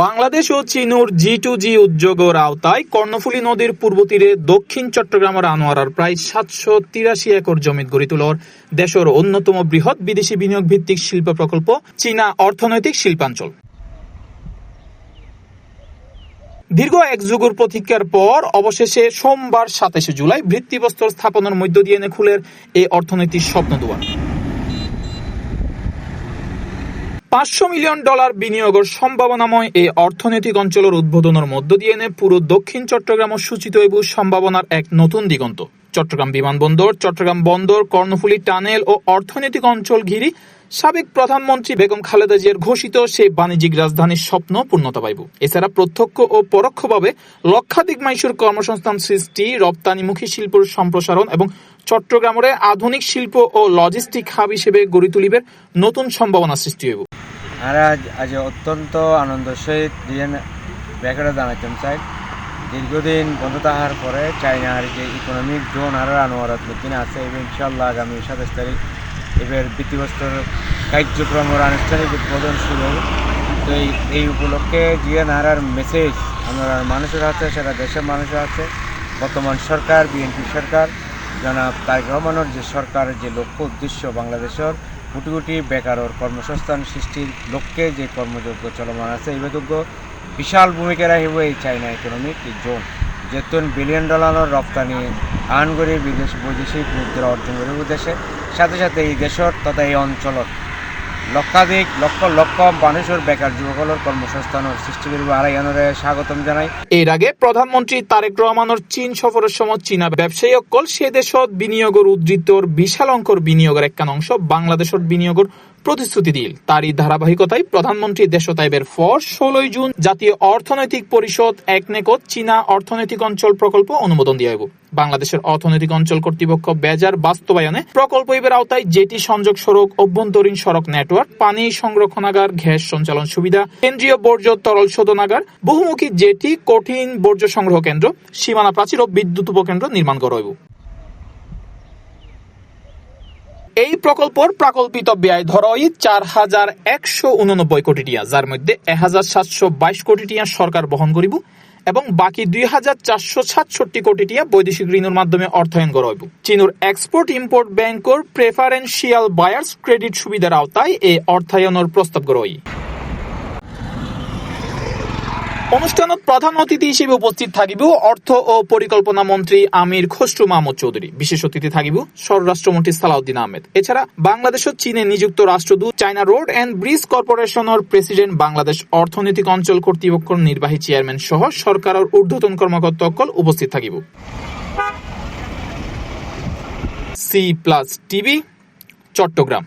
বাংলাদেশ ও চীনুর G2G উদ্যোগের আওতায় কর্ণফুলী নদীর পূর্ব তীরে দক্ষিণ চট্টগ্রামের আনোয়ারার প্রায় 783 একর জমিত গড়ি তোলার দেশের অন্যতম বৃহৎ বিদেশি বিনিয়োগ ভিত্তিক শিল্প প্রকল্প চীনা অর্থনৈতিক শিল্পাঞ্চল। দীর্ঘ এক যুগের প্রতীক্ষার পর অবশেষে সোমবার 27 জুলাই ভিত্তিপ্রস্তর স্থাপনের মধ্য দিয়ে খুলের এই অর্থনৈতিক স্বপ্নদুয়ার। $500 মিলিয়ন বিনিয়োগের সম্ভাবনাময় এই অর্থনৈতিক অঞ্চলের উদ্বোধনের মধ্য দিয়ে পুরো দক্ষিণ চট্টগ্রাম সূচিত হইব সম্ভাবনার এক নতুন দিগন্ত। চট্টগ্রাম বিমানবন্দর, চট্টগ্রাম বন্দর, কর্ণফুলী টানেল ও অর্থনৈতিক অঞ্চল ঘিরে সাবেক প্রধানমন্ত্রী বেগম খালেদা জিয়ার ঘোষিত সেই বাণিজ্যিক রাজধানীর স্বপ্ন পূর্ণতা পাইব। এছাড়া প্রত্যক্ষ ও পরোক্ষভাবে লক্ষাধিক মানুষের কর্মসংস্থান সৃষ্টি, রপ্তানিমুখী শিল্পের সম্প্রসারণ এবং চট্টগ্রামের আধুনিক শিল্প ও লজিস্টিক হাব হিসেবে গড়ে তুলিবের নতুন সম্ভাবনা সৃষ্টি হইব। আর আজ অত্যন্ত আনন্দের সহিত ব্যাপারে জানাইতে চাই, দীর্ঘদিন বন্ধ থাকার পরে চায়নার যে ইকোনমিক জোন আর আনোয়ারাত লুকিনে আছে এবং ইনশাল্লাহ আগামী 27 তারিখ এবার ভিত্তিপ্রস্তর কার্যক্রমের আনুষ্ঠানিক উদ্বোধন শুরু হবে। তো এই উপলক্ষে জিএনআর মেসেজ আমার মানুষের আছে, সারা দেশের মানুষের আছে। বর্তমান সরকার বিএনপি সরকার জনাব তারেক রহমানের যে সরকারের যে লক্ষ্য উদ্দেশ্য বাংলাদেশের কোটি কোটি বেকারের কর্মসংস্থান সৃষ্টির লক্ষ্যে যে কর্মযজ্ঞ চলমান আছে এই যোগ্য বিশাল ভূমিকা রাখিব এই চায়না ইকোনমিক জোন। যেহেতু $1 বিলিয়ন রপ্তানি আন করে বৈদেশিক মুদ্রা অর্জন করে দেশে সাথে সাথে এই দেশের তথা এই অঞ্চলের লক্ষাধিক লক্ষ লক্ষ মানুষের বেকার যুবকদের কর্মসংস্থানের সৃষ্টি করবে। আর এখানে স্বাগতম জানাই। এর আগে প্রধানমন্ত্রী তারেক রহমানের চীন সফরের সময় চীনা ব্যবসায়ী অকল সে দেশত বিনিয়োগের উদ্ধৃতর বিশাল অঙ্কর বিনিয়োগের একটা অংশ বাংলাদেশের বিনিয়োগের প্রতিশ্রুতি দিল। তারই ধারাবাহিকতায় প্রধানমন্ত্রী দেশতাইবের পর 16 জুন জাতীয় অর্থনৈতিক পরিষদ একনেকত চীনা অর্থনৈতিক অঞ্চল প্রকল্প অনুমোদন দিয়া হইব। বাংলাদেশের অর্থনৈতিক অঞ্চল কর্তৃপক্ষ বেজার বাস্তবায়নে প্রকল্প এর আওতায় জেটি সংযোগ সড়ক, অভ্যন্তরীণ সড়ক নেটওয়ার্ক, পানি সংরক্ষণাগার, গ্যাস সঞ্চালন সুবিধা, কেন্দ্রীয় বর্জ্য তরল শোধনাগার, বহুমুখী জেটি, কঠিন বর্জ্য সংগ্রহ কেন্দ্র, সীমানা প্রাচীর ও বিদ্যুৎ উপকেন্দ্র নির্মাণ করা হইব। এই প্রকল্পের প্রাকল্পিত ব্যয় ধরা হয় 4189 কোটি টিয়া, যার মধ্যে 1722 কোটি টিয়া সরকার বহন করিব এবং বাকি 2467 কোটি টিয়া বৈদেশিক ঋণের মাধ্যমে অর্থায়ন করা হইব। চীনের এক্সপোর্ট ইম্পোর্ট ব্যাংকের প্রেফারেন্সিয়াল বায়ার্স ক্রেডিট সুবিধার আওতায় এই অর্থায়নের প্রস্তাব করা হয়। অনুষ্ঠানত প্রধান অতিথি হিসেবে উপস্থিত থাকিব অর্থ ও পরিকল্পনা মন্ত্রী আমির খসরু মাহমুদ চৌধুরী। বিশেষ অতিথি থাকিব স্বরাষ্ট্রমন্ত্রী সালাউদ্দিন আহমেদ। এছাড়া বাংলাদেশ ও চীনে নিযুক্ত রাষ্ট্রদূত, চায়না রোড এন্ড ব্রিজ কর্পোরেশনের প্রেসিডেন্ট, বাংলাদেশ অর্থনৈতিক অঞ্চল কর্তৃপক্ষের নির্বাহী চেয়ারম্যান সহ সরকারের ঊর্ধ্বতন কর্মকর্তা সকল উপস্থিত থাকিব। C+ TV, Chittagong.